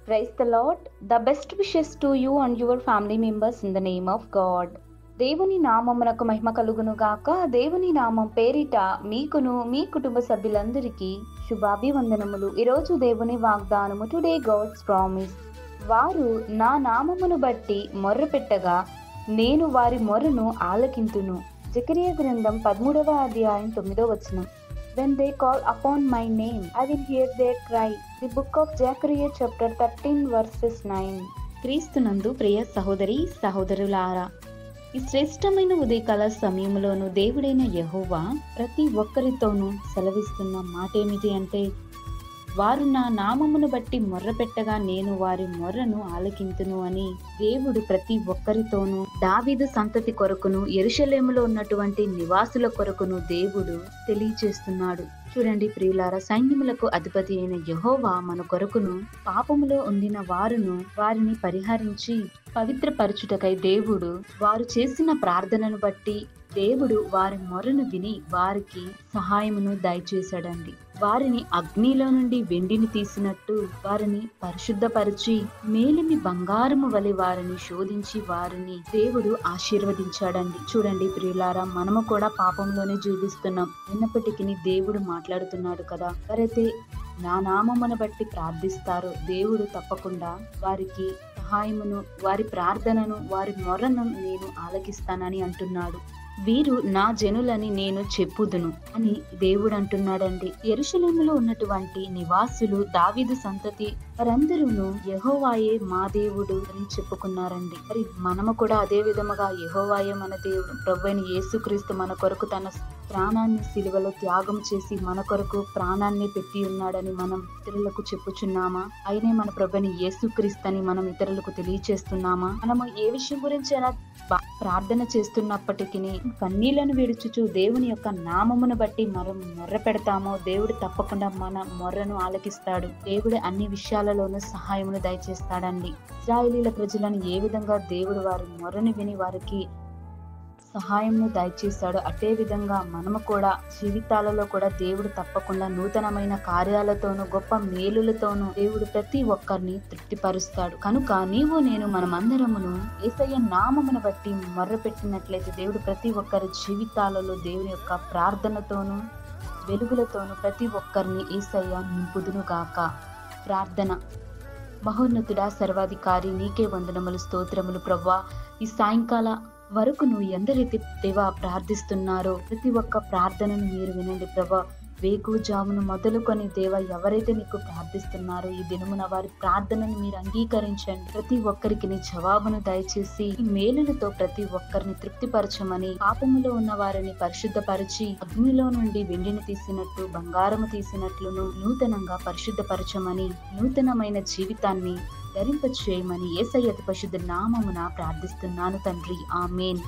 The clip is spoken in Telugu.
Praise the Lord. The best wishes to you and your family members in the name of God. దేవుని నామమునకు మహిమ కలుగును గాక. దేవుని నామం పేరిట మీకును మీ కుటుంబ సభ్యులందరికీ శుభాభివందనములు. ఈరోజు దేవుని వాగ్దానము, టుడే గాడ్స్ ప్రామిస్. వారు నా నామమును బట్టి మొర్ర పెట్టగా నేను వారి మొర్రను ఆలకింతును. జకరియా గ్రంథం 13వ అధ్యాయం 9వ వచనం. When they call upon my name, I will hear their cry. The book of Zechariah chapter 13 verses 9. క్రీస్తునందు ప్రియ సహోదరి సహోదరులారా, ఈ శ్రేష్టమైన ఉదయకాల సమయంలోనూ దేవుడైన యెహోవా ప్రతి ఒక్కరితోనూ సెలవిస్తున్న మాట ఏమిటి అంటే, వారు నా నామమును బట్టి మొర్ర పెట్టగా నేను వారి మొర్రను ఆలకింతును అని దేవుడు ప్రతి ఒక్కరితోనూ, దావీదు సంతతి కొరకును యెరూషలేములో ఉన్నటువంటి నివాసుల కొరకును దేవుడు తెలియచేస్తున్నాడు. చూడండి ప్రియులారా, సైన్యములకు అధిపతి అయిన యెహోవా మన కొరకును పాపములో ఉండిన వారిని పరిహరించి పవిత్రపరచుటకై దేవుడు వారు చేసిన ప్రార్థనను బట్టి దేవుడు వారి మొరను విని వారికి సహాయమును దయచేశాడండి. వారిని అగ్నిలో నుండి వెండిని తీసినట్టు వారిని పరిశుద్ధపరిచి మేలిమి బంగారము వలె వారిని శోధించి వారిని దేవుడు ఆశీర్వదించాడండి. చూడండి ప్రియులారా, మనము కూడా పాపంలోనే జీవిస్తున్నాం. అయినప్పటికీ దేవుడు మాట్లాడుతున్నాడు కదా, వారైతే నా నామమును బట్టి ప్రార్థిస్తారో దేవుడు తప్పకుండా వారికి సహాయమును, వారి ప్రార్థనను, వారి మొరను నేను ఆలకిస్తానని అంటున్నాడు. వీరు నా జనులని నేను చెప్పుదును అని దేవుడు అంటున్నాడండి. యెరూషలేములో ఉన్నటువంటి నివాసులు, దావీదు సంతతి వారందరూ యెహోవాయే మా దేవుడు అని చెప్పుకున్నారండి. మరి మనము కూడా అదే విధముగా యెహోవాయే మన దేవుడు, ప్రభువైన యేసుక్రీస్తు మన కొరకు తన ప్రాణాన్ని సిలువలో త్యాగం చేసి మన కొరకు ప్రాణాన్ని పెట్టి ఉన్నాడని మనం ఇతరులకు చెప్పుచున్నామా? ఆయనే మన ప్రభువైన యేసుక్రీస్తు అని మనం ఇతరులకు తెలియచేస్తున్నామా? మనము ఏ విషయం గురించి అయినా ప్రార్థన చేస్తున్నప్పటికీ కన్నీళ్లను విడుచుచు దేవుని యొక్క నామమును బట్టి మనం మొర్ర పెడతామో దేవుడు తప్పకుండా మన మొర్రను ఆలకిస్తాడు. దేవుడు అన్ని విషయాలలోనూ సహాయమును దయచేస్తాడండి. ఇశ్రాయేలీల ప్రజలను ఏ విధంగా దేవుడు వారి మొర్రను విని వారికి సహాయంను దయచేశాడు, అదే విధంగా మనము కూడా జీవితాలలో కూడా దేవుడు తప్పకుండా నూతనమైన కార్యాలతోనూ గొప్ప మేలులతోనూ దేవుడు ప్రతి ఒక్కరిని తృప్తిపరుస్తాడు. కనుక నీవు నేను మనమందరమును యేసయ్య నామమును బట్టి మొర్ర పెట్టినట్లయితే దేవుడు ప్రతి ఒక్కరి జీవితాలలో దేవుని యొక్క ప్రార్థనతోనూ వెలుగులతోనూ ప్రతి ఒక్కరిని యేసయ్య నింపుదును గాక. ప్రార్థన. మహోన్నతుడా, సర్వాధికారి, నీకే వందనములు, స్తోత్రములు ప్రభువా. ఈ సాయంకాల వరకు నువ్వు ఎందరైతే దేవా ప్రార్థిస్తున్నారో ప్రతి ఒక్క ప్రార్థనను మీరు వినండి ప్రభా. వేకువజామును మొదలుకొని దేవా ఎవరైతే నీకు ప్రార్థిస్తున్నారో ఈ దినమున వారి ప్రార్థనను మీరు అంగీకరించండి. ప్రతి ఒక్కరికి నీ జవాబును దయచేసి ఈ మేలులతో ప్రతి ఒక్కరిని తృప్తిపరచమని, పాపములో ఉన్న వారిని పరిశుద్ధపరిచి అగ్నిలో నుండి వెండిని తీసినట్టు బంగారము తీసినట్లును నూతనంగా పరిశుద్ధపరచమని, నూతనమైన జీవితాన్ని ధరింపచేయమని యేసయ్య అతి పరిశుద్ధ నామమున ప్రార్థిస్తున్నాను తండ్రి. ఆమేన్.